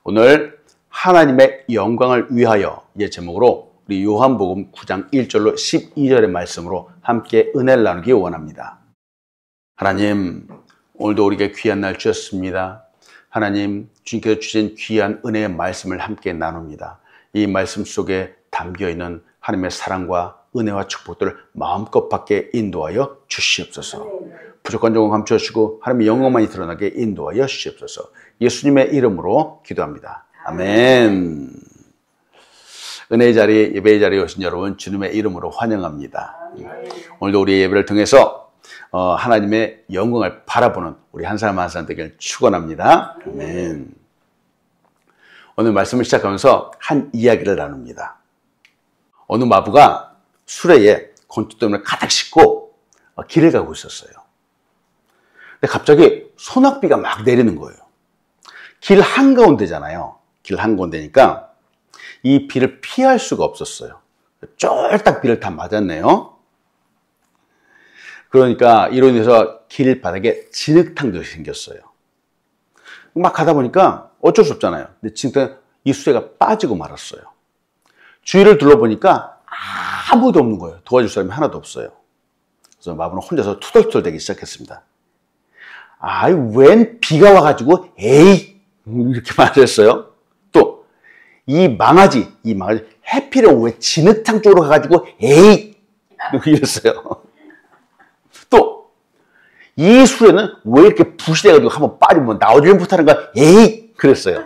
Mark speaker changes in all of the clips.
Speaker 1: 오늘 하나님의 영광을 위하여 이 제목으로 우리 요한복음 9장 1절로 12절의 말씀으로 함께 은혜를 나누기 원합니다. 하나님, 오늘도 우리에게 귀한 날 주셨습니다. 하나님, 주님께서 주신 귀한 은혜의 말씀을 함께 나눕니다. 이 말씀 속에 담겨있는 하나님의 사랑과 은혜와 축복들을 마음껏 받게 인도하여 주시옵소서. 부족한 점을 감춰주시고 하나님의 영광만이 드러나게 인도하여 주시옵소서. 예수님의 이름으로 기도합니다. 아멘. 은혜의 자리, 예배의 자리에 오신 여러분 주님의 이름으로 환영합니다. 오늘도 우리의 예배를 통해서 하나님의 영광을 바라보는 우리 한 사람 한 사람 되기를 축원합니다. 아멘. 오늘 말씀을 시작하면서 한 이야기를 나눕니다. 어느 마부가 수레에 건투돌을 가득 싣고 길을 가고 있었어요. 근데 갑자기 소낙비가 막 내리는 거예요. 길 한가운데잖아요. 길 한가운데니까 이 비를 피할 수가 없었어요. 쫄딱 비를 다 맞았네요. 그러니까 이로 인해서 길 바닥에 진흙탕도 생겼어요. 막 가다 보니까 어쩔 수 없잖아요. 근데 진짜 이 수레가 빠지고 말았어요. 주위를 둘러보니까 아무도 없는 거예요. 도와줄 사람이 하나도 없어요. 그래서 마부는 혼자서 투덜투덜대기 시작했습니다. 아이, 웬 비가 와가지고 에이 이렇게 말했어요. 또 이 망아지 해피를 왜 진흙탕 쪽으로 가가지고 에이 이랬어요. 또 이 수레는 왜 이렇게 부실해가지고 한번 빠지면 나오질 못하는 거야 에이 그랬어요.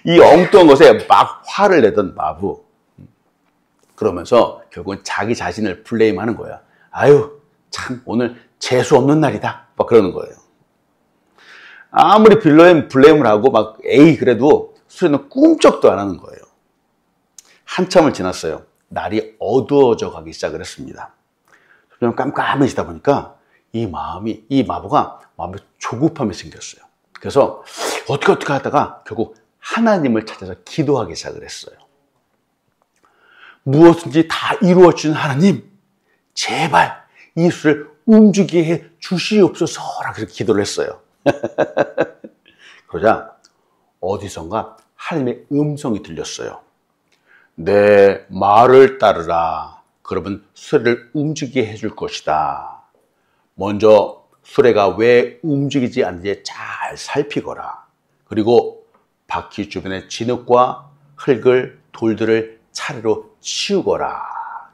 Speaker 1: 이 엉뚱한 것에 막 화를 내던 마부. 그러면서 결국은 자기 자신을 블레임하는 거야. 아유, 참 오늘 재수 없는 날이다. 막 그러는 거예요. 아무리 블레임을 하고 막 에이 그래도 수레는 꿈쩍도 안 하는 거예요. 한참을 지났어요. 날이 어두워져 가기 시작을 했습니다. 좀 깜깜해지다 보니까 이 마부가 마음에 조급함이 생겼어요. 그래서 어떻게 하다가 결국 하나님을 찾아서 기도하기 시작을 했어요. 무엇인지 다 이루어주신 하나님, 제발 이 수를 움직이게 해 주시옵소서라고 그렇게 기도를 했어요. 그러자 어디선가 하나님의 음성이 들렸어요. 내 말을 따르라. 그러면 수레를 움직이게 해줄 것이다. 먼저 수레가 왜 움직이지 않는지 잘 살피거라. 그리고 바퀴 주변의 진흙과 흙을 돌들을 차례로 치우거라.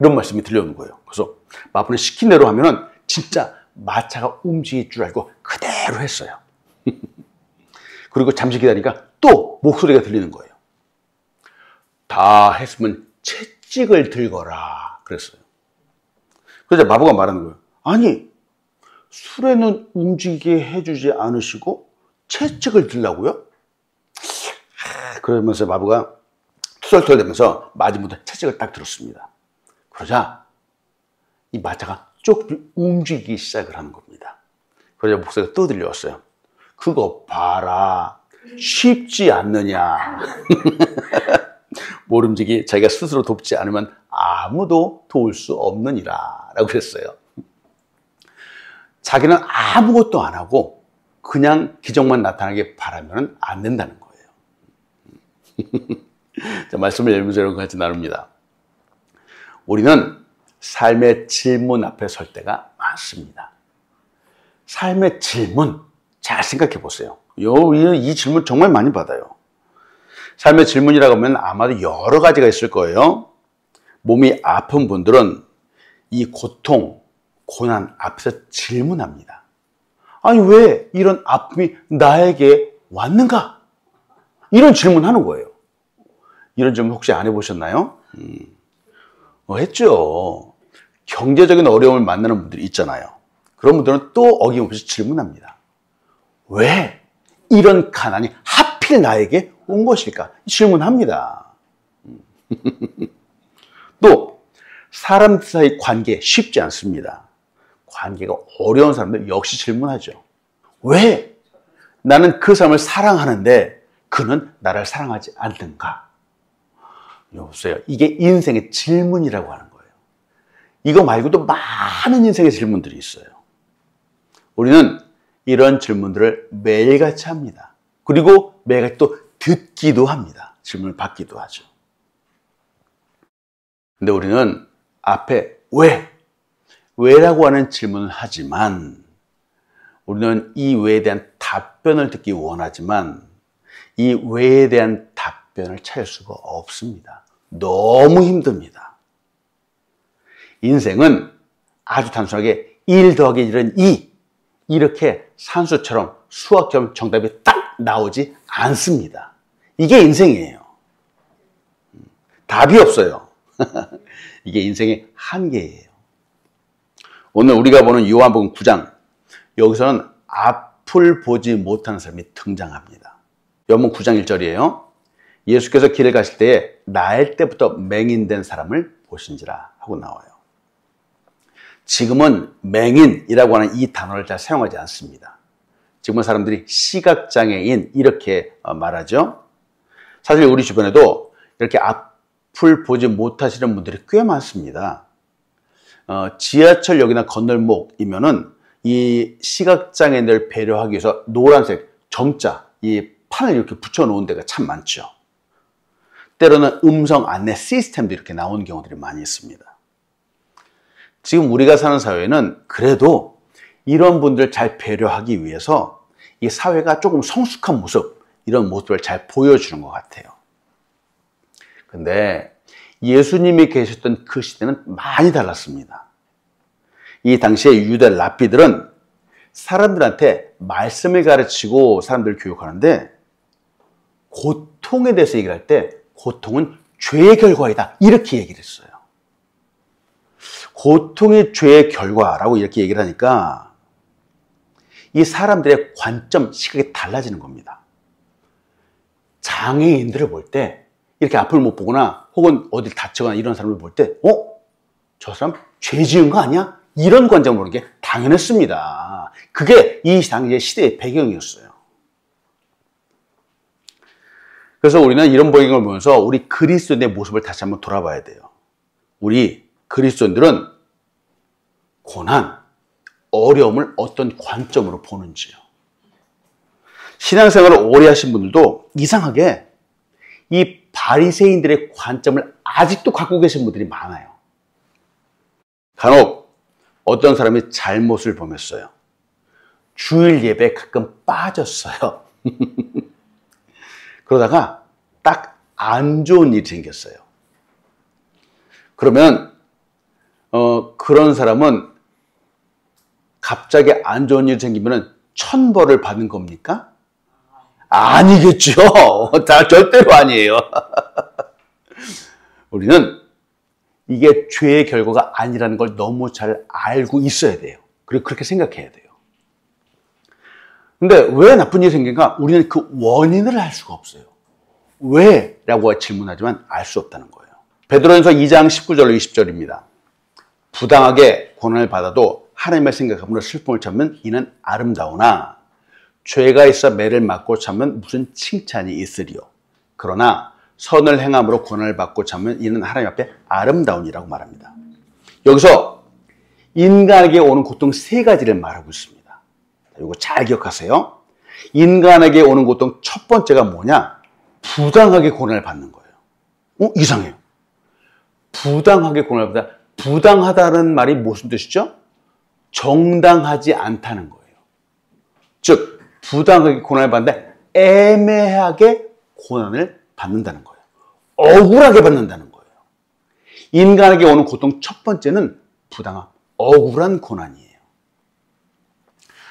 Speaker 1: 이런 말씀이 들려오는 거예요. 그래서 마부는 시킨 대로 하면은 진짜 마차가 움직일 줄 알고 그대로 했어요. 그리고 잠시 기다리니까 또 목소리가 들리는 거예요. 다 했으면 채찍을 들거라 그랬어요. 그래서 마부가 말하는 거예요. 아니, 수레는 움직이게 해주지 않으시고 채찍을 들라고요? 그러면서 마부가 투덜투덜대면서 마지못해 채찍을 딱 들었습니다. 그러자 이 마차가 조금 움직이기 시작을 하는 겁니다. 그러자 목소리가 또 들려왔어요. 그거 봐라. 쉽지 않느냐. 모름지기 자기가 스스로 돕지 않으면 아무도 도울 수 없느니라 라고 그랬어요. 자기는 아무것도 안 하고 그냥 기적만 나타나게 바라면 안 된다는 거예요. 자, 말씀을 열면서 여러분과 같이 나눕니다. 우리는 삶의 질문 앞에 설 때가 많습니다. 삶의 질문 잘 생각해 보세요. 이 질문 정말 많이 받아요. 삶의 질문이라고 하면 아마도 여러 가지가 있을 거예요. 몸이 아픈 분들은 이 고통, 고난 앞에서 질문합니다. 아니, 왜 이런 아픔이 나에게 왔는가? 이런 질문하는 거예요. 이런 질문 혹시 안 해보셨나요? 했죠. 경제적인 어려움을 만나는 분들이 있잖아요. 그런 분들은 또 어김없이 질문합니다. 왜 이런 가난이 하필 나에게 온 것일까? 질문합니다. 또 사람 사이 관계 쉽지 않습니다. 관계가 어려운 사람들 역시 질문하죠. 왜 나는 그 사람을 사랑하는데 그는 나를 사랑하지 않는가? 여보세요. 이게 인생의 질문이라고 하는 거예요. 이거 말고도 많은 인생의 질문들이 있어요. 우리는 이런 질문들을 매일같이 합니다. 그리고 매일 또 듣기도 합니다. 질문을 받기도 하죠. 근데 우리는 앞에 왜라고 하는 질문을 하지만 우리는 이 왜에 대한 답변을 듣기 원하지만 이 왜에 대한 답변을 찾을 수가 없습니다. 너무 힘듭니다. 인생은 아주 단순하게 1 더하기 1은 2 이렇게 산수처럼 수학처럼 정답이 딱 나오지 않습니다. 이게 인생이에요. 답이 없어요. 이게 인생의 한계예요. 오늘 우리가 보는 요한복음 9장 여기서는 앞을 보지 못하는 사람이 등장합니다. 요한복음 9장 1절이에요. 예수께서 길을 가실 때에 나일 때부터 맹인된 사람을 보신지라 하고 나와요. 지금은 맹인이라고 하는 이 단어를 잘 사용하지 않습니다. 지금은 사람들이 시각장애인 이렇게 말하죠. 사실 우리 주변에도 이렇게 앞을 보지 못하시는 분들이 꽤 많습니다. 지하철역이나 건널목이면은 이 시각장애인을 배려하기 위해서 노란색 점자, 이 판을 이렇게 붙여놓은 데가 참 많죠. 때로는 음성 안내 시스템도 이렇게 나오는 경우들이 많이 있습니다. 지금 우리가 사는 사회는 그래도 이런 분들 잘 배려하기 위해서 이 사회가 조금 성숙한 모습, 이런 모습을 잘 보여주는 것 같아요. 근데 예수님이 계셨던 그 시대는 많이 달랐습니다. 이 당시에 유대 랍비들은 사람들한테 말씀을 가르치고 사람들을 교육하는데 고통에 대해서 얘기를 할 때 고통은 죄의 결과이다 이렇게 얘기를 했어요. 고통이 죄의 결과라고 이렇게 얘기를 하니까 이 사람들의 관점, 시각이 달라지는 겁니다. 장애인들을 볼 때 이렇게 앞을 못 보거나 혹은 어딜 다치거나 이런 사람을 볼 때 저 사람 죄 지은 거 아니야? 이런 관점으로 보는 게 당연했습니다. 그게 이 당시의 시대의 배경이었어요. 그래서 우리는 이런 배경을 보면서 우리 그리스도인의 모습을 다시 한번 돌아봐야 돼요. 우리 그리스도인들은 고난, 어려움을 어떤 관점으로 보는지요. 신앙생활을 오래 하신 분들도 이상하게 이 바리새인들의 관점을 아직도 갖고 계신 분들이 많아요. 간혹 어떤 사람이 잘못을 범했어요. 주일 예배에 가끔 빠졌어요. 그러다가 딱 안 좋은 일이 생겼어요. 그러면 그런 사람은 갑자기 안 좋은 일이 생기면 천벌을 받는 겁니까? 아니겠죠. 다 절대로 아니에요. 우리는 이게 죄의 결과가 아니라는 걸 너무 잘 알고 있어야 돼요. 그리고 그렇게 생각해야 돼요. 근데 왜 나쁜 일이 생긴가? 우리는 그 원인을 알 수가 없어요. 왜? 라고 질문하지만 알 수 없다는 거예요. 베드로전서 2장 19절로 20절입니다. 부당하게 고난을 받아도 하나님을 생각함으로 슬픔을 참으면 이는 아름다우나 죄가 있어 매를 맞고 참으면 무슨 칭찬이 있으리요. 그러나 선을 행함으로 고난을 받고 참으면 이는 하나님 앞에 아름다우니라고 말합니다. 여기서 인간에게 오는 고통 3가지를 말하고 있습니다. 이거 잘 기억하세요. 인간에게 오는 고통 첫 번째가 뭐냐? 부당하게 고난을 받는 거예요. 이상해요. 부당하게 고난을 받다. 부당하다는 말이 무슨 뜻이죠? 정당하지 않다는 거예요. 즉 부당하게 고난을 받는데 애매하게 고난을 받는다는 거예요. 억울하게 받는다는 거예요. 인간에게 오는 고통 첫 번째는 부당한 억울한 고난이에요.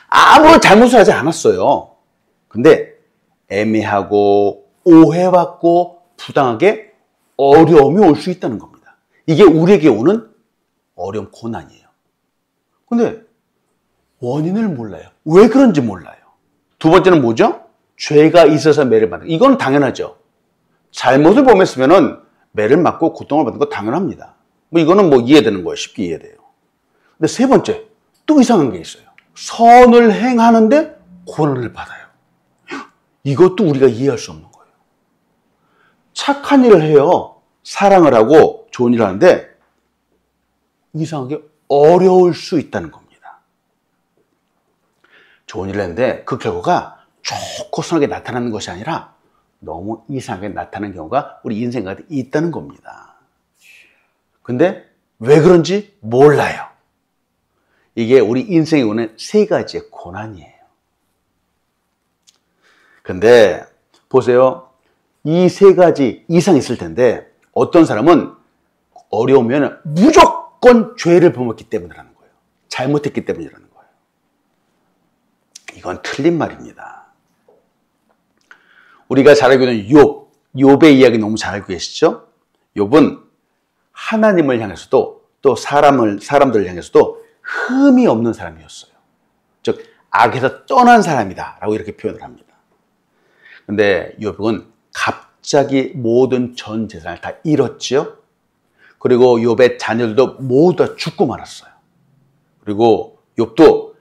Speaker 1: 아무런 잘못을 하지 않았어요. 근데 애매하고 오해받고 부당하게 어려움이 올 수 있다는 겁니다. 이게 우리에게 오는 어려움, 고난이에요. 근데 원인을 몰라요. 왜 그런지 몰라요. 두 번째는 뭐죠? 죄가 있어서 매를 받는 거. 이건 당연하죠. 잘못을 범했으면은 매를 맞고 고통을 받는 거 당연합니다. 이거는 이해되는 거예요. 쉽게 이해돼요. 근데 세 번째, 또 이상한 게 있어요. 선을 행하는데 고난을 받아요. 이것도 우리가 이해할 수 없는 거예요. 착한 일을 해요. 사랑을 하고 좋은 일을 하는데 이상하게 어려울 수 있다는 겁니다. 좋은 일을 했는데 그 결과가 좋고 선하게 나타나는 것이 아니라 너무 이상하게 나타나는 경우가 우리 인생 가운데 있다는 겁니다. 근데 왜 그런지 몰라요. 이게 우리 인생에 오는 세 가지의 고난이에요. 근데 보세요. 이 세 가지 이상 있을 텐데 어떤 사람은 어려우면 무조건 죄를 범했기 때문이라는 거예요. 잘못했기 때문이라는 거예요. 이건 틀린 말입니다. 우리가 잘 알고 있는 욥의 이야기 너무 잘 알고 계시죠? 욥은 하나님을 향해서도 또 사람들을 향해서도 흠이 없는 사람이었어요. 즉 악에서 떠난 사람이다 라고 이렇게 표현을 합니다. 근데 욥은 갑자기 모든 전 재산을 다 잃었죠. 그리고 욥의 자녀들도 모두 다 죽고 말았어요. 그리고 욥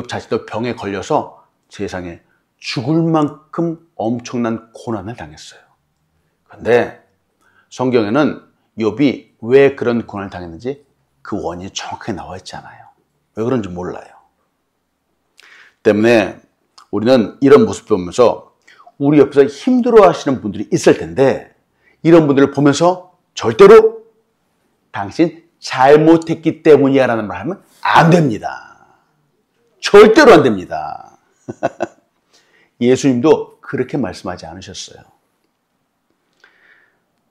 Speaker 1: 자신도 병에 걸려서 세상에 죽을 만큼 엄청난 고난을 당했어요. 그런데 성경에는 욥이 왜 그런 고난을 당했는지 그 원인이 정확하게 나와 있지 않아요. 왜 그런지 몰라요. 때문에 우리는 이런 모습을 보면서 우리 옆에서 힘들어 하시는 분들이 있을 텐데 이런 분들을 보면서 절대로 당신 잘못했기 때문이야 라는 말 하면 안 됩니다. 절대로 안 됩니다. 예수님도 그렇게 말씀하지 않으셨어요.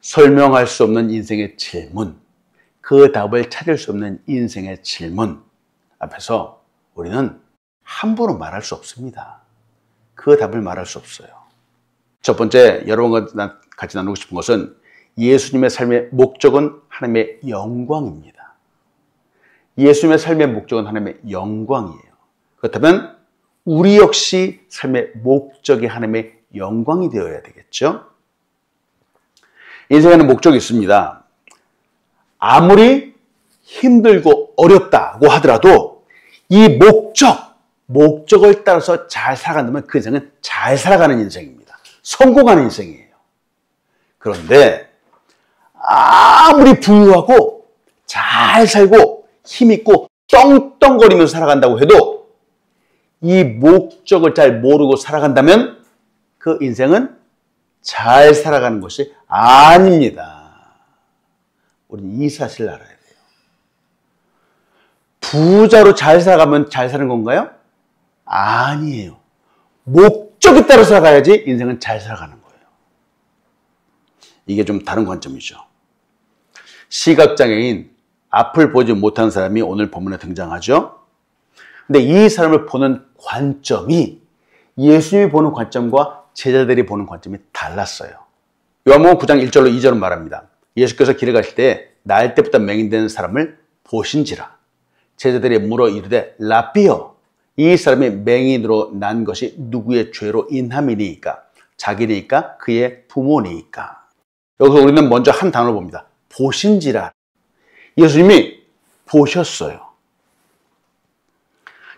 Speaker 1: 설명할 수 없는 인생의 질문, 그 답을 찾을 수 없는 인생의 질문 앞에서 우리는 함부로 말할 수 없습니다. 그 답을 말할 수 없어요. 첫 번째, 여러분과 같이 나누고 싶은 것은 예수님의 삶의 목적은 하나님의 영광입니다. 예수님의 삶의 목적은 하나님의 영광이에요. 그렇다면 우리 역시 삶의 목적이 하나님의 영광이 되어야 되겠죠? 인생에는 목적이 있습니다. 아무리 힘들고 어렵다고 하더라도 이 목적을 따라서 잘 살아간다면 그 인생은 잘 살아가는 인생입니다. 성공하는 인생이에요. 그런데 아무리 부유하고 잘 살고 힘있고 떵떵거리면서 살아간다고 해도 이 목적을 잘 모르고 살아간다면 그 인생은 잘 살아가는 것이 아닙니다. 우리는 이 사실을 알아야 돼요. 부자로 잘 살아가면 잘 사는 건가요? 아니에요. 목적에 따라 살아가야지 인생은 잘 살아가는 거예요. 이게 좀 다른 관점이죠. 시각장애인, 앞을 보지 못하는 사람이 오늘 본문에 등장하죠. 근데 이 사람을 보는 관점이 예수님이 보는 관점과 제자들이 보는 관점이 달랐어요. 요한복음 9장 1절로 2절은 말합니다. 예수께서 길을 가실 때 날 때부터 맹인된 사람을 보신지라. 제자들이 물어 이르되 라삐여, 이 사람이 맹인으로 난 것이 누구의 죄로 인함이니까? 자기니까? 그의 부모니까? 여기서 우리는 먼저 한 단어를 봅니다. 보신지라. 예수님이 보셨어요.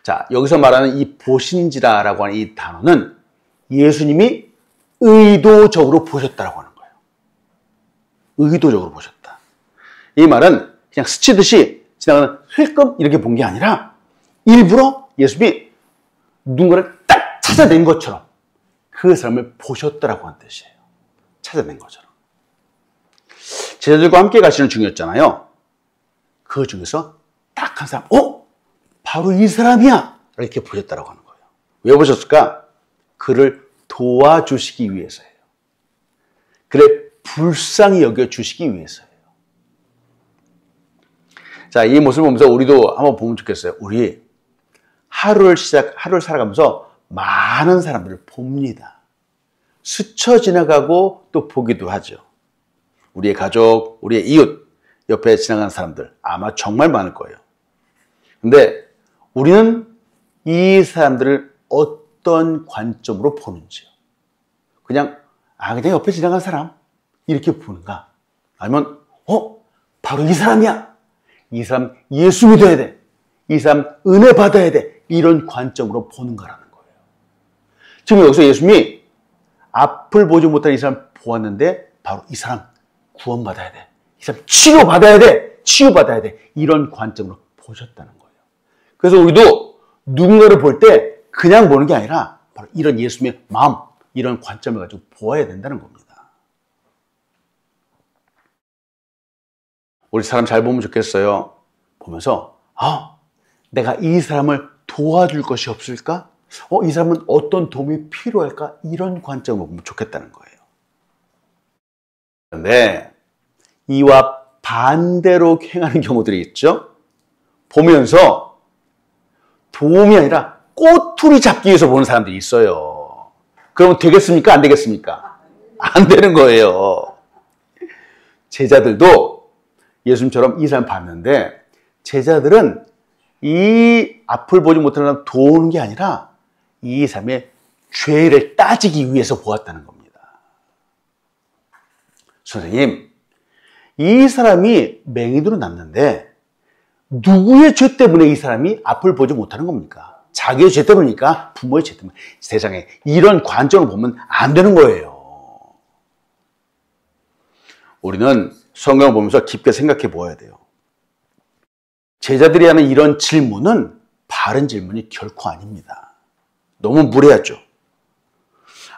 Speaker 1: 자, 여기서 말하는 이 보신지라라고 하는 이 단어는 예수님이 의도적으로 보셨다라고 하는 거예요. 의도적으로 보셨다. 이 말은 그냥 스치듯이 지나가는 힐끔 이렇게 본 게 아니라 일부러 예수님이 누군가를 딱 찾아낸 것처럼 그 사람을 보셨다라고 하는 뜻이에요. 찾아낸 것처럼. 제자들과 함께 가시는 중이었잖아요. 그 중에서 딱 한 사람, 바로 이 사람이야! 이렇게 보셨다라고 하는 거예요. 왜 보셨을까? 그를 도와주시기 위해서예요. 그를 불쌍히 여겨주시기 위해서예요. 자, 이 모습을 보면서 우리도 한번 보면 좋겠어요. 우리 하루를 살아가면서 많은 사람들을 봅니다. 스쳐 지나가고 또 보기도 하죠. 우리의 가족, 우리의 이웃, 옆에 지나가는 사람들 아마 정말 많을 거예요. 근데 우리는 이 사람들을 어떤 관점으로 보는지요? 그냥 옆에 지나가는 사람 이렇게 보는가? 아니면 바로 이 사람이야. 이 사람 예수 믿어야 돼. 이 사람 은혜 받아야 돼. 이런 관점으로 보는가라는 거예요. 지금 여기서 예수님이 앞을 보지 못한 이 사람 보았는데 바로 이 사람 구원받아야 돼. 이 사람 치료받아야 돼. 치유받아야 돼. 이런 관점으로 보셨다는 거예요. 그래서 우리도 누군가를 볼 때 그냥 보는 게 아니라 바로 이런 예수님의 마음, 이런 관점을 가지고 보아야 된다는 겁니다. 우리 사람 잘 보면 좋겠어요. 보면서 내가 이 사람을 도와줄 것이 없을까? 이 사람은 어떤 도움이 필요할까? 이런 관점을 보면 좋겠다는 거예요. 그런데 이와 반대로 행하는 경우들이 있죠. 보면서 도움이 아니라 꼬투리 잡기 위해서 보는 사람들이 있어요. 그러면 되겠습니까? 안 되겠습니까? 안 되는 거예요. 제자들도 예수님처럼 이 사람 봤는데 제자들은 이 앞을 보지 못하는 사람 도우는 게 아니라 이 사람의 죄를 따지기 위해서 보았다는 겁니다. 선생님, 이 사람이 맹인으로 났는데 누구의 죄 때문에 이 사람이 앞을 보지 못하는 겁니까? 자기의 죄 때문입니까? 부모의 죄 때문에? 세상에 이런 관점을 보면 안 되는 거예요. 우리는 성경을 보면서 깊게 생각해 보아야 돼요. 제자들이 하는 이런 질문은 바른 질문이 결코 아닙니다. 너무 무례하죠.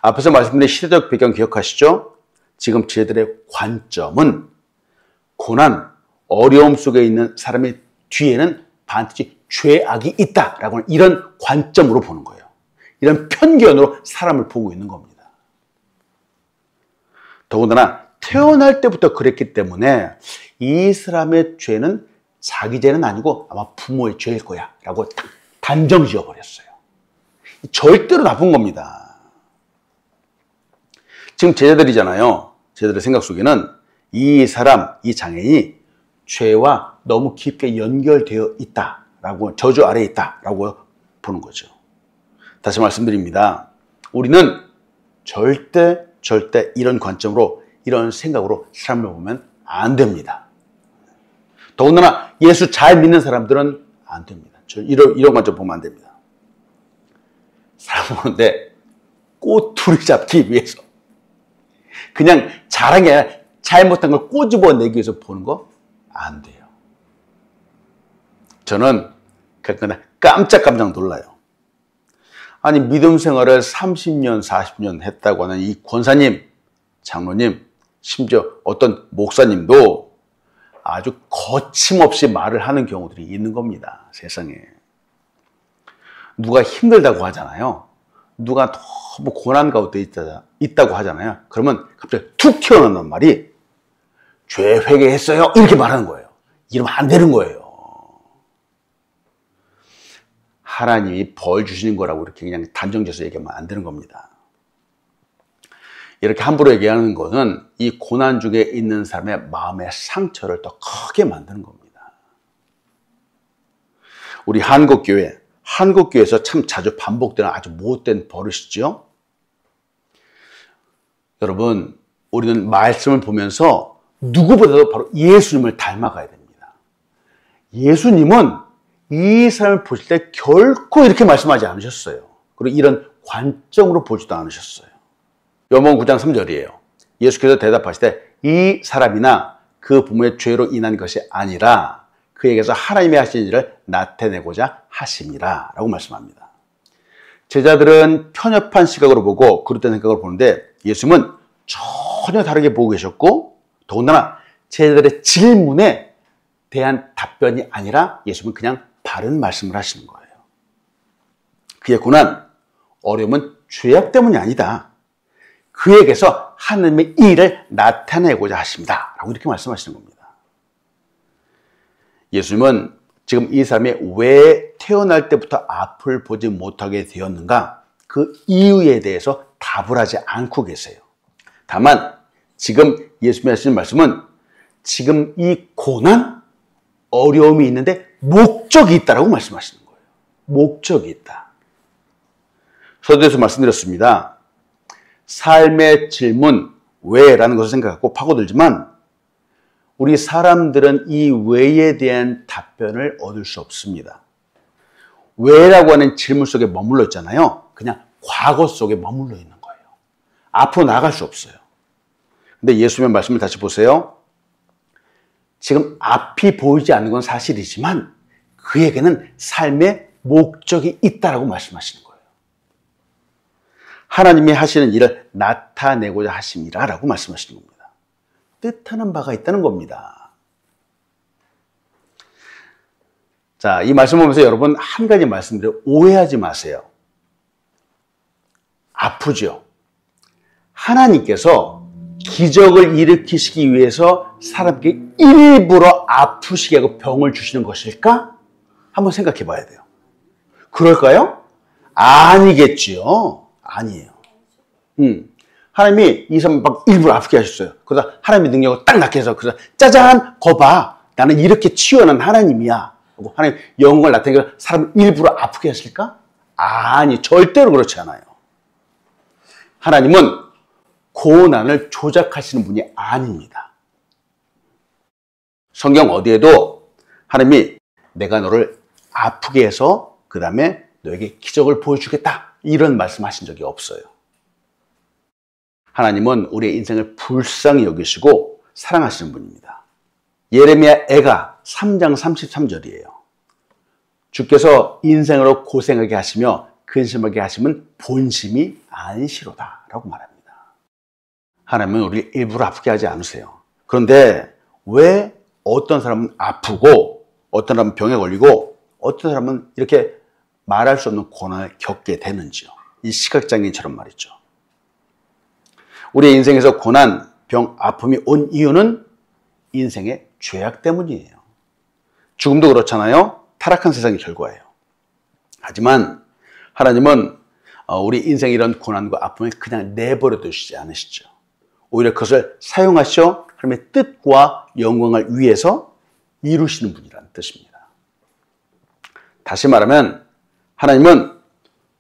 Speaker 1: 앞에서 말씀드린 시대적 배경 기억하시죠? 지금 제자들의 관점은 고난, 어려움 속에 있는 사람의 뒤에는 반드시 죄악이 있다라고 하는 이런 관점으로 보는 거예요. 이런 편견으로 사람을 보고 있는 겁니다. 더군다나 태어날 때부터 그랬기 때문에 이 사람의 죄는 자기 죄는 아니고 아마 부모의 죄일 거야 라고 단정 지어버렸어요. 절대로 나쁜 겁니다. 지금 제자들이잖아요. 제자들의 생각 속에는 이 사람, 이 장애인이 죄와 너무 깊게 연결되어 있다라고, 저주 아래에 있다라고 보는 거죠. 다시 말씀드립니다. 우리는 절대 이런 관점으로, 이런 생각으로 사람을 보면 안 됩니다. 더군다나 예수 잘 믿는 사람들은 안 됩니다. 이런 관점 보면 안 됩니다. 사람 보는데 꼬투리 잡기 위해서 그냥 잘한 게 아니라 잘못한 걸 꼬집어내기 위해서 보는 거 안 돼요. 저는 그냥 깜짝 놀라요. 아니 믿음 생활을 30년, 40년 했다고 하는 이 권사님, 장로님, 심지어 어떤 목사님도 아주 거침없이 말을 하는 경우들이 있는 겁니다. 세상에. 누가 힘들다고 하잖아요. 누가 너무 고난 가운데 있다고 하잖아요. 그러면 갑자기 툭 튀어나오는 말이 죄 회개했어요. 이렇게 말하는 거예요. 이러면 안 되는 거예요. 하나님이 벌 주시는 거라고 이렇게 그냥 단정지어서 얘기하면 안 되는 겁니다. 이렇게 함부로 얘기하는 것은 이 고난 중에 있는 사람의 마음의 상처를 더 크게 만드는 겁니다. 우리 한국교회에서 참 자주 반복되는 아주 못된 버릇이죠. 여러분, 우리는 말씀을 보면서 누구보다도 바로 예수님을 닮아가야 됩니다. 예수님은 이 사람을 보실 때 결코 이렇게 말씀하지 않으셨어요. 그리고 이런 관점으로 보지도 않으셨어요. 요한복음 9장 3절이에요. 예수께서 대답하실 때 이 사람이나 그 부모의 죄로 인한 것이 아니라 그에게서 하나님이 하신 일을 나타내고자 하심이라 라고 말씀합니다. 제자들은 편협한 시각으로 보고 그릇된 생각으로 보는데 예수님은 전혀 다르게 보고 계셨고 더군다나 제자들의 질문에 대한 답변이 아니라 예수님은 그냥 바른 말씀을 하시는 거예요. 그의 고난, 어려움은 죄악 때문이 아니다. 그에게서 하나님의 일을 나타내고자 하십니다. 라고 이렇게 말씀하시는 겁니다. 예수님은 지금 이 사람이 왜 태어날 때부터 앞을 보지 못하게 되었는가? 그 이유에 대해서 답을 하지 않고 계세요. 다만 지금 예수님이 하시는 말씀은 지금 이 고난, 어려움이 있는데 목적이 있다라고 말씀하시는 거예요. 목적이 있다. 서두에서 말씀드렸습니다. 삶의 질문, 왜? 라는 것을 생각하고 파고들지만 우리 사람들은 이 왜에 대한 답변을 얻을 수 없습니다. 왜라고 하는 질문 속에 머물러 있잖아요. 그냥 과거 속에 머물러 있는 거예요. 앞으로 나갈 수 없어요. 근데 예수님의 말씀을 다시 보세요. 지금 앞이 보이지 않는 건 사실이지만 그에게는 삶의 목적이 있다라고 말씀하시는 거예요. 하나님이 하시는 일을 나타내고자 하심이라 라고 말씀하시는 겁니다. 뜻하는 바가 있다는 겁니다. 자, 이 말씀 보면서 여러분 한 가지 말씀드려 오해하지 마세요. 아프죠? 하나님께서 기적을 일으키시기 위해서 사람에게 일부러 아프시게 하고 병을 주시는 것일까? 한번 생각해 봐야 돼요. 그럴까요? 아니겠지요. 아니에요. 하나님이 이 사람 막 일부러 아프게 하셨어요. 그러다 하나님의 능력을 딱 낳게 해서 그래서 짜잔, 거봐. 나는 이렇게 치유하는 하나님이야. 하나님 영광을 나타내서 사람을 일부러 아프게 하실까? 아니, 절대로 그렇지 않아요. 하나님은 고난을 조작하시는 분이 아닙니다. 성경 어디에도 하나님이 내가 너를 아프게 해서 그 다음에 너에게 기적을 보여주겠다 이런 말씀하신 적이 없어요. 하나님은 우리의 인생을 불쌍히 여기시고 사랑하시는 분입니다. 예레미야 애가 3장 33절이에요. 주께서 인생으로 고생하게 하시며 근심하게 하시면 본심이 아니시로다 라고 말합니다. 하나님은 우리를 일부러 아프게 하지 않으세요. 그런데 왜 어떤 사람은 아프고 어떤 사람은 병에 걸리고 어떤 사람은 이렇게 말할 수 없는 고난을 겪게 되는지요. 이 시각장애인처럼 말이죠. 우리의 인생에서 고난, 병, 아픔이 온 이유는 인생의 죄악 때문이에요. 죽음도 그렇잖아요. 타락한 세상의 결과예요. 하지만 하나님은 우리 인생의 이런 고난과 아픔을 그냥 내버려 두시지 않으시죠. 오히려 그것을 사용하셔 하나님의 뜻과 영광을 위해서 이루시는 분이라는 뜻입니다. 다시 말하면 하나님은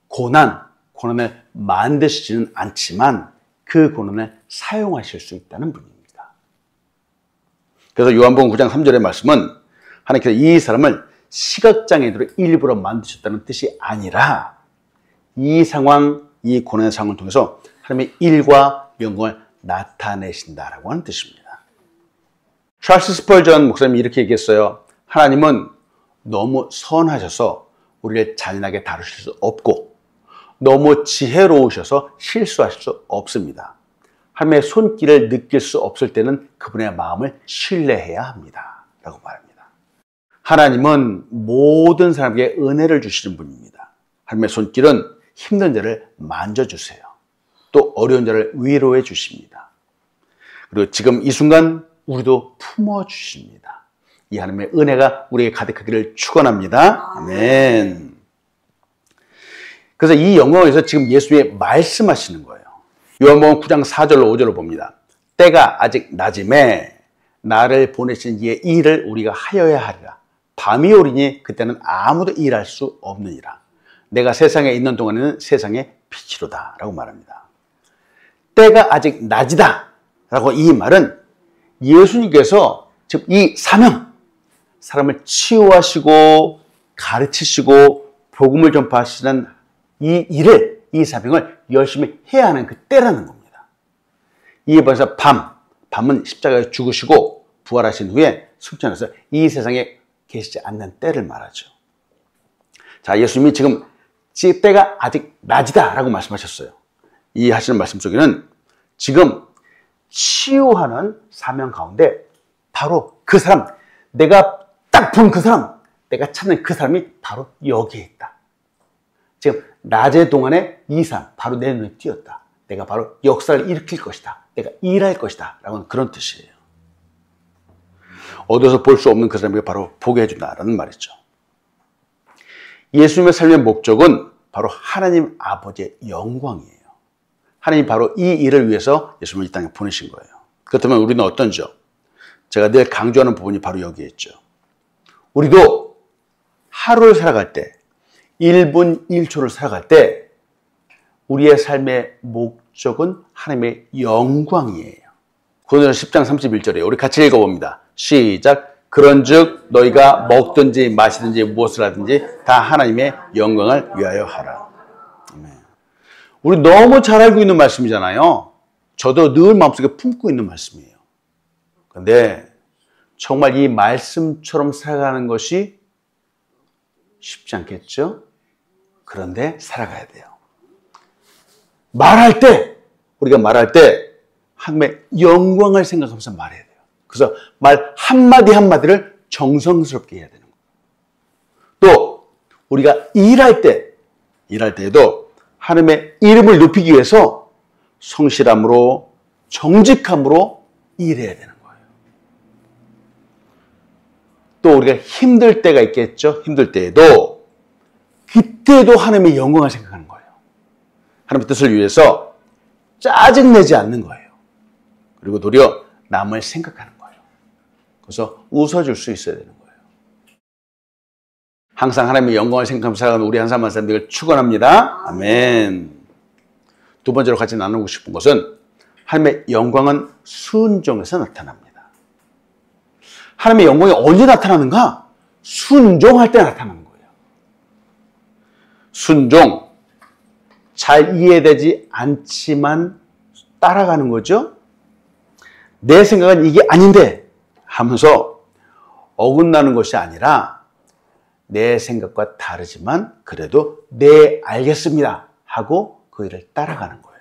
Speaker 1: 고난을 만드시지는 않지만 그 고난을 사용하실 수 있다는 분입니다. 그래서 요한복음 9장 3절의 말씀은 하나님께서 이 사람을 시각장애인으로 일부러 만드셨다는 뜻이 아니라 이 상황, 이 고난의 상황을 통해서 하나님의 일과 영광을 나타내신다라고 하는 뜻입니다. 찰스 스펄전 목사님이 이렇게 얘기했어요. 하나님은 너무 선하셔서 우리를 잔인하게 다루실 수 없고 너무 지혜로우셔서 실수하실 수 없습니다. 하나님의 손길을 느낄 수 없을 때는 그분의 마음을 신뢰해야 합니다. 라고 말합니다. 하나님은 모든 사람에게 은혜를 주시는 분입니다. 하나님의 손길은 힘든 자를 만져주세요. 또 어려운 자를 위로해 주십니다. 그리고 지금 이 순간 우리도 품어주십니다. 이 하나님의 은혜가 우리에게 가득하기를 축원합니다. 아멘. 그래서 이 영광에서 지금 예수님이 말씀하시는 거예요. 요한복음 9장 4절로 5절로 봅니다. 때가 아직 낮음에 나를 보내신 이의 일을 우리가 하여야 하리라. 밤이 오리니 그때는 아무도 일할 수 없느니라. 내가 세상에 있는 동안에는 세상의 빛이로다 라고 말합니다. 때가 아직 낮이다 라고 이 말은 예수님께서 지금 이 사명, 사람을 치유하시고 가르치시고 복음을 전파하시는 이 일을, 이 사명을 열심히 해야 하는 그 때라는 겁니다. 이에 반해서 밤은 십자가에 죽으시고 부활하신 후에 승천해서 이 세상에 계시지 않는 때를 말하죠. 자, 예수님이 지금 때가 아직 낮이다 라고 말씀하셨어요. 이 하시는 말씀 속에는 지금 치유하는 사명 가운데 바로 그 사람, 내가 딱 본 그 사람, 내가 찾는 그 사람이 바로 여기에 있다. 지금 낮의 동안에 이 사람, 바로 내 눈에 띄었다. 내가 바로 역사를 일으킬 것이다. 내가 일할 것이다. 라는 그런 뜻이에요. 어디서 볼 수 없는 그 사람에게 바로 보게 해준다라는 말이죠. 예수님의 삶의 목적은 바로 하나님 아버지의 영광이에요. 하나님이 바로 이 일을 위해서 예수님을 이 땅에 보내신 거예요. 그렇다면 우리는 어떤지요? 제가 늘 강조하는 부분이 바로 여기에 있죠. 우리도 하루를 살아갈 때, 1분 1초를 살아갈 때 우리의 삶의 목적은 하나님의 영광이에요. 고린도서 10장 31절에 우리 같이 읽어봅니다. 시작. 그런즉 너희가 먹든지 마시든지 무엇을 하든지 다 하나님의 영광을 위하여 하라. 아멘. 우리 너무 잘 알고 있는 말씀이잖아요. 저도 늘 마음속에 품고 있는 말씀이에요. 그런데 정말 이 말씀처럼 살아가는 것이 쉽지 않겠죠? 그런데 살아가야 돼요. 우리가 말할 때 하나님의 영광을 생각하면서 말해야 돼요. 그래서 말 한마디 한마디를 정성스럽게 해야 되는 거예요. 또 우리가 일할 때에도 하나님의 이름을 높이기 위해서 성실함으로 정직함으로 일해야 되는 거예요. 또 우리가 힘들 때가 있겠죠. 힘들 때에도 그때도 하나님의 영광을 생각하는 거예요. 하나님의 뜻을 위해서 짜증내지 않는 거예요. 그리고 도리어 남을 생각하는 거예요. 그래서 웃어줄 수 있어야 되는 거예요. 항상 하나님의 영광을 생각하면서 살아가는 우리 한 사람 한 사람 되기를 축원합니다. 아멘. 두 번째로 같이 나누고 싶은 것은 하나님의 영광은 순종에서 나타납니다. 하나님의 영광이 언제 나타나는가? 순종할 때 나타나는 거예요. 순종. 잘 이해되지 않지만 따라가는 거죠. 내 생각은 이게 아닌데 하면서 어긋나는 것이 아니라 내 생각과 다르지만 그래도 네 알겠습니다 하고 그 일을 따라가는 거예요.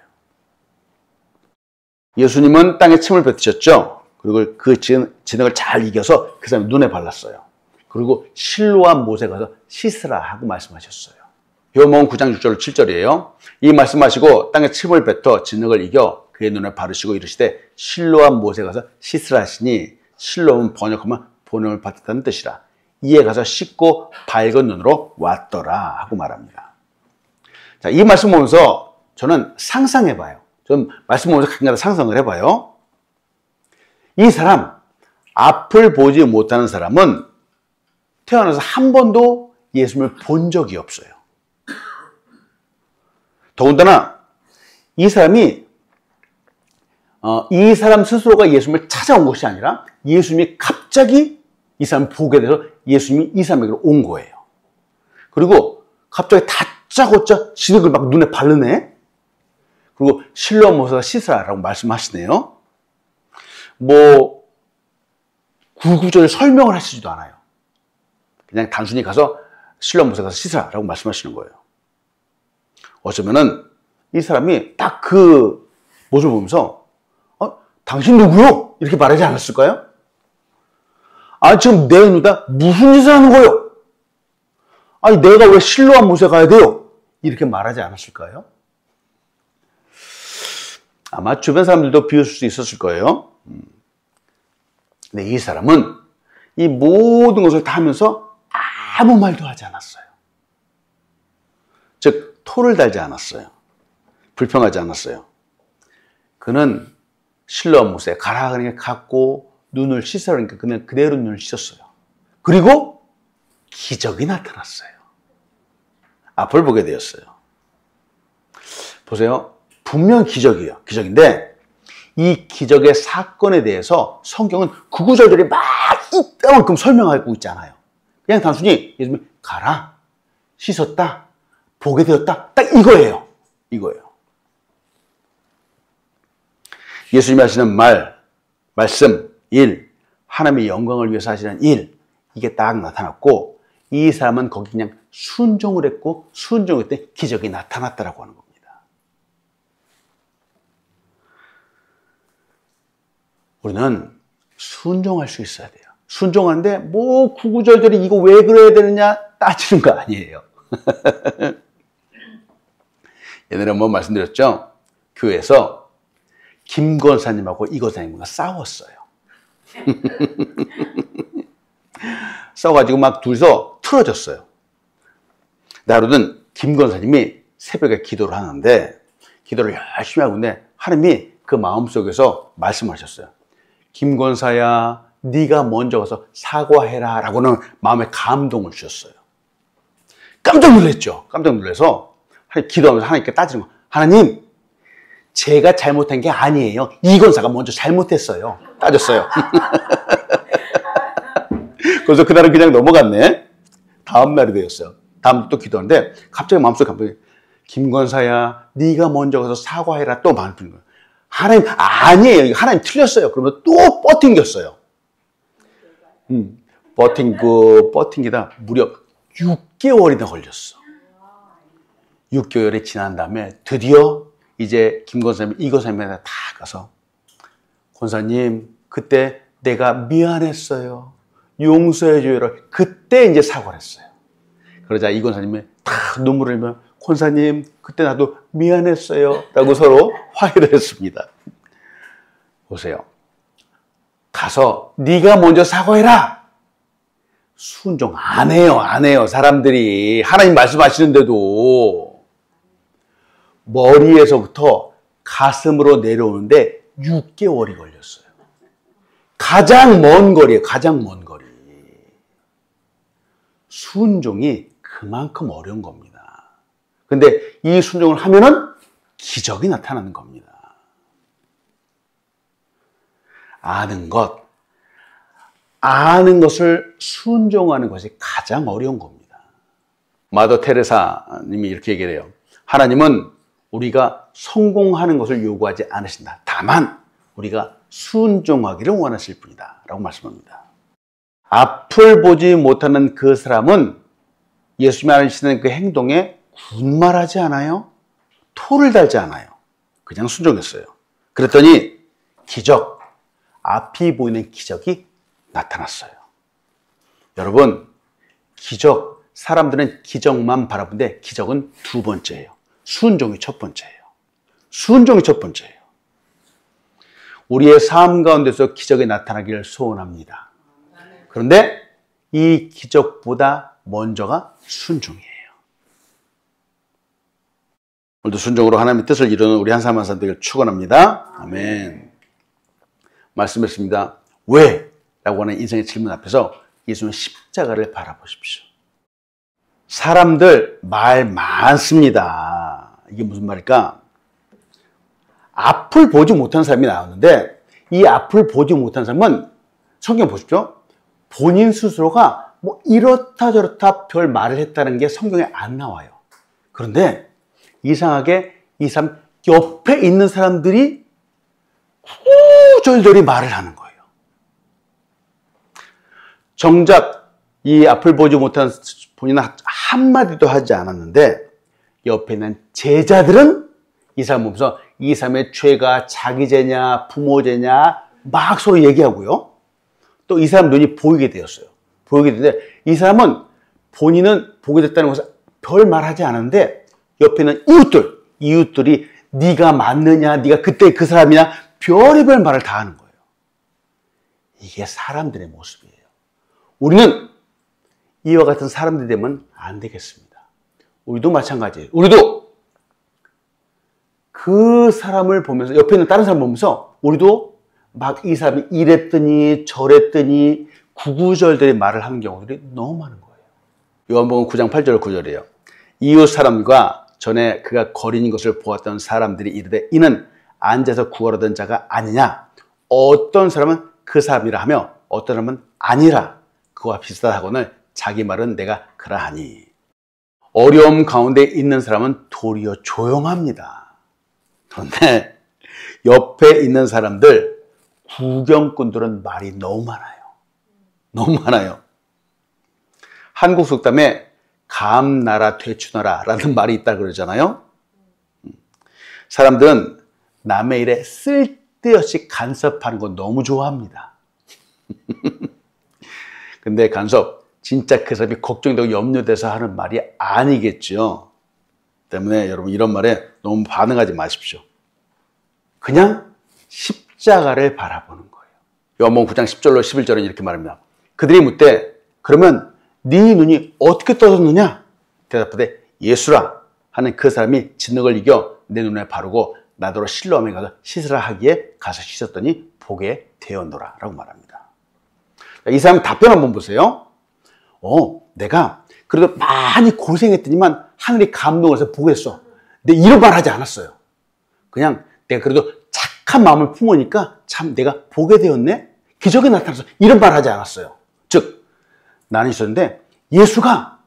Speaker 1: 예수님은 땅에 침을 뱉으셨죠. 그리고 그 진흙을 잘 이겨서 그 사람이 눈에 발랐어요. 그리고 실로암 못에 가서 씻으라 하고 말씀하셨어요. 요한복음 9장 6절 7절이에요. 이 말씀하시고 땅에 침을 뱉어 진흙을 이겨 그의 눈에 바르시고 이르시되 실로암 못에 가서 씻으라 하시니 실로암은 번역하면 본음을 받았다는 뜻이라. 이에 가서 씻고 밝은 눈으로 왔더라 하고 말합니다. 자, 이 말씀 보면서 저는 상상해봐요. 좀 말씀 보면서 가끔가다 상상을 해봐요. 이 사람, 앞을 보지 못하는 사람은 태어나서 한 번도 예수님을 본 적이 없어요. 더군다나 이 사람이 이 사람 스스로가 예수님을 찾아온 것이 아니라 예수님이 갑자기 이 사람을 보게 돼서 예수님이 이 사람에게로 온 거예요. 그리고 갑자기 다짜고짜 진흙을 막 눈에 바르네. 그리고 실로암 못에서 씻으라라고 말씀하시네요. 구구절에 설명을 하시지도 않아요. 그냥 단순히 가서 실로암 못에 가서 씻으라라고 말씀하시는 거예요. 어쩌면은 이 사람이 딱 그 모습을 보면서 당신 누구요? 이렇게 말하지 않았을까요? 지금 내 눈에다 무슨 짓을 하는 거요? 내가 왜 실로암 못에 가야 돼요? 이렇게 말하지 않았을까요? 아마 주변 사람들도 비웃을 수 있었을 거예요. 근데 이 사람은 이 모든 것을 다 하면서 아무 말도 하지 않았어요. 즉, 토를 달지 않았어요. 불평하지 않았어요. 그는 실로암 못에 가라 그러니까 갔고 눈을 씻으라 그러니까 그냥 그대로 눈을 씻었어요. 그리고 기적이 나타났어요. 앞을 보게 되었어요. 보세요. 분명 기적이에요. 기적인데 이 기적의 사건에 대해서 성경은 구구절절히 막 이따만큼 설명하고 있잖아요. 그냥 단순히 예수님이 가라, 씻었다, 보게 되었다. 딱 이거예요. 예수님이 하시는 말씀, 일, 하나님의 영광을 위해서 하시는 일, 이게 딱 나타났고 이 사람은 거기 그냥 순종을 했고 순종할 때 기적이 나타났다라고 하는 겁니다. 우리는 순종할 수 있어야 돼요. 순종하는데 구구절절히 이거 왜 그래야 되느냐 따지는 거 아니에요. 옛날에 한번 말씀드렸죠. 교회에서 김 권사님하고 이 권사님과 싸웠어요. 싸워가지고 막 둘이서 틀어졌어요. 하루는 김 권사님이 새벽에 기도를 하는데 기도를 열심히 하고 있는데 하나님이 그 마음속에서 말씀하셨어요. 김 권사야, 네가 먼저 가서 사과해라 라고는 마음에 감동을 주셨어요. 깜짝 놀랐죠. 깜짝 놀라서 기도하면서 하나님께 따지는 거예요. 하나님, 제가 잘못한 게 아니에요. 이 권사가 먼저 잘못했어요. 따졌어요. 그래서 그날은 그냥 넘어갔네. 다음 날이 되었어요. 다음 또 기도하는데 갑자기 마음속에 감동이 김 권사야, 네가 먼저 가서 사과해라 또 마음 드는 거예요. 하나님, 아니에요. 하나님 틀렸어요. 그러면 또 버팅겼어요. 버팅기다 무려 6개월이나 걸렸어. 6개월이 지난 다음에 드디어 이제 김 권사님, 이 권사님한테 다 가서 권사님, 그때 내가 미안했어요. 용서해줘요. 그때 이제 사과를 했어요. 그러자 이 권사님이 다 눈물을 흘리며 권사님, 그때 나도 미안했어요. 라고 서로 화해를 했습니다. 보세요. 가서 네가 먼저 사과해라. 순종 안 해요. 안 해요. 사람들이 하나님 말씀하시는데도 머리에서부터 가슴으로 내려오는데 6개월이 걸렸어요. 가장 먼 거리예요. 가장 먼 거리. 순종이 그만큼 어려운 겁니다. 근데 이 순종을 하면은 기적이 나타나는 겁니다. 아는 것을 순종하는 것이 가장 어려운 겁니다. 마더 테레사 님이 이렇게 얘기를 해요. 하나님은 우리가 성공하는 것을 요구하지 않으신다. 다만 우리가 순종하기를 원하실 뿐이다. 라고 말씀합니다. 앞을 보지 못하는 그 사람은 예수님이 하시는 그 행동에 군말하지 않아요. 토를 달지 않아요. 그냥 순종했어요. 그랬더니 기적, 앞이 보이는 기적이 나타났어요. 여러분, 기적, 사람들은 기적만 바라보는데 기적은 두 번째예요. 순종이 첫 번째예요. 순종이 첫 번째예요. 우리의 삶 가운데서 기적이 나타나기를 소원합니다. 그런데 이 기적보다 먼저가 순종이에요. 오늘도 순종으로 하나님의 뜻을 이루는 우리 한 사람 한 사람 되기를 축원합니다. 아멘. 말씀했습니다. 왜? 라고 하는 인생의 질문 앞에서 예수님의 십자가를 바라보십시오. 사람들 말 많습니다. 이게 무슨 말일까? 앞을 보지 못한 사람이 나왔는데 이 앞을 보지 못한 사람은 성경 보십시오. 본인 스스로가 뭐 이렇다 저렇다 별 말을 했다는 게 성경에 안 나와요. 그런데 이상하게 이 사람 옆에 있는 사람들이 구절절히 말을 하는 거예요. 정작 이 앞을 보지 못한 본인은 한마디도 하지 않았는데 옆에 있는 제자들은 이 사람 보면서 이 사람의 죄가 자기 죄냐 부모 죄냐 막 서로 얘기하고요. 또 이 사람 눈이 보이게 되었어요. 보이게 되는데 이 사람은 본인은 보게 됐다는 것을 별 말하지 않았는데 옆에 있는 이웃들이 네가 맞느냐 네가 그때 그 사람이냐 별의별 말을 다 하는 거예요. 이게 사람들의 모습이에요. 우리는 이와 같은 사람들이 되면 안 되겠습니다. 우리도 마찬가지예요. 우리도 그 사람을 보면서 옆에 있는 다른 사람을 보면서 우리도 막 이 사람이 이랬더니 저랬더니 구구절절히 말을 하는 경우들이 너무 많은 거예요. 요한복음 9장 8절 9절이에요. 이웃 사람과 전에 그가 거린인 것을 보았던 사람들이 이르되 이는 앉아서 구하려던 자가 아니냐. 어떤 사람은 그 사람이라 하며 어떤 사람은 아니라 그와 비슷하거늘 자기 말은 내가 그러하니. 어려움 가운데 있는 사람은 도리어 조용합니다. 그런데 옆에 있는 사람들 구경꾼들은 말이 너무 많아요. 너무 많아요. 한국 속담에 감나라 되추나라 라는 말이 있다 그러잖아요. 사람들은 남의 일에 쓸데없이 간섭하는 거 너무 좋아합니다. 근데 간섭 진짜 그 사람이 걱정되고 염려돼서 하는 말이 아니겠죠. 때문에 여러분 이런 말에 너무 반응하지 마십시오. 그냥 십자가를 바라보는 거예요. 요한복음 9장 10절로 11절은 이렇게 말합니다. 그들이 묻되 그러면 네 눈이 어떻게 떠졌느냐? 대답하되 예수라 하는 그 사람이 진흙을 이겨 내 눈에 바르고 나더러 실로암에 가서 씻으라 하기에 가서 씻었더니 보게 되었노라 라고 말합니다. 이 사람 답변 한번 보세요. 내가 그래도 많이 고생했더니만 하늘이 감동을 해서 보겠어. 근데 이런 말 하지 않았어요. 그냥 내가 그래도 착한 마음을 품으니까 참 내가 보게 되었네? 기적이 나타나서 이런 말 하지 않았어요. 즉 나는 있었는데 예수가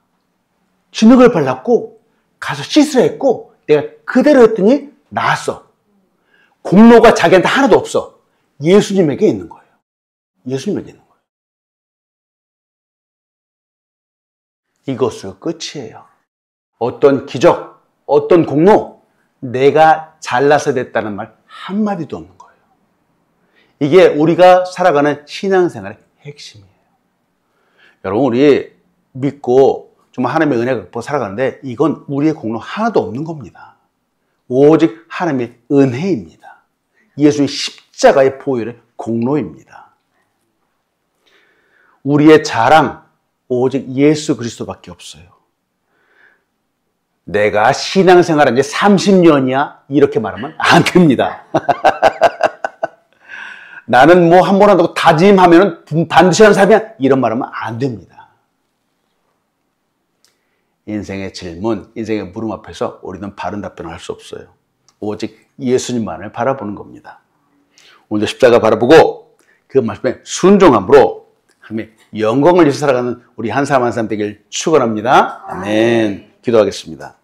Speaker 1: 진흙을 발랐고 가서 씻으라 했고 내가 그대로 했더니 나았어. 공로가 자기한테 하나도 없어. 예수님에게 있는 거예요. 예수님에게 있는 거예요. 이것으로 끝이에요. 어떤 기적, 어떤 공로 내가 잘나서 됐다는 말 한마디도 없는 거예요. 이게 우리가 살아가는 신앙생활의 핵심이에요. 여러분, 우리 믿고 좀 하나님의 은혜가 갖고 살아가는데 이건 우리의 공로 하나도 없는 겁니다. 오직 하나님의 은혜입니다. 예수의 십자가의 보혈의 공로입니다. 우리의 자랑 오직 예수 그리스도밖에 없어요. 내가 신앙생활한 지 30년이야 이렇게 말하면 안 됩니다. 나는 뭐 한 번 한다고 다짐하면 반드시 하는 사람이야 이런 말하면 안 됩니다. 인생의 질문, 인생의 물음 앞에서 우리는 바른 답변을 할 수 없어요. 오직 예수님만을 바라보는 겁니다. 오늘도 십자가 바라보고 그 말씀에 순종함으로 하나님의 영광을 위해서 살아가는 우리 한 사람 한 사람 되길 축원합니다. 아멘. 기도하겠습니다.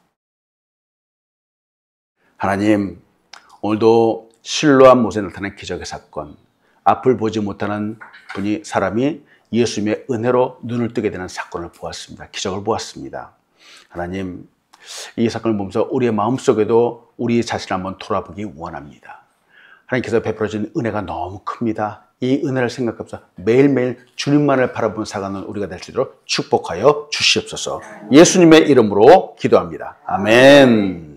Speaker 1: 하나님, 오늘도 실로암 못에 나타난 기적의 사건, 앞을 보지 못하는 사람이 예수님의 은혜로 눈을 뜨게 되는 사건을 보았습니다. 기적을 보았습니다. 하나님, 이 사건을 보면서 우리의 마음속에도 우리 자신을 한번 돌아보기 원합니다. 하나님께서 베풀어진 은혜가 너무 큽니다. 이 은혜를 생각하면서 매일매일 주님만을 바라보는 살아가는 우리가 될 수 있도록 축복하여 주시옵소서. 예수님의 이름으로 기도합니다. 아멘.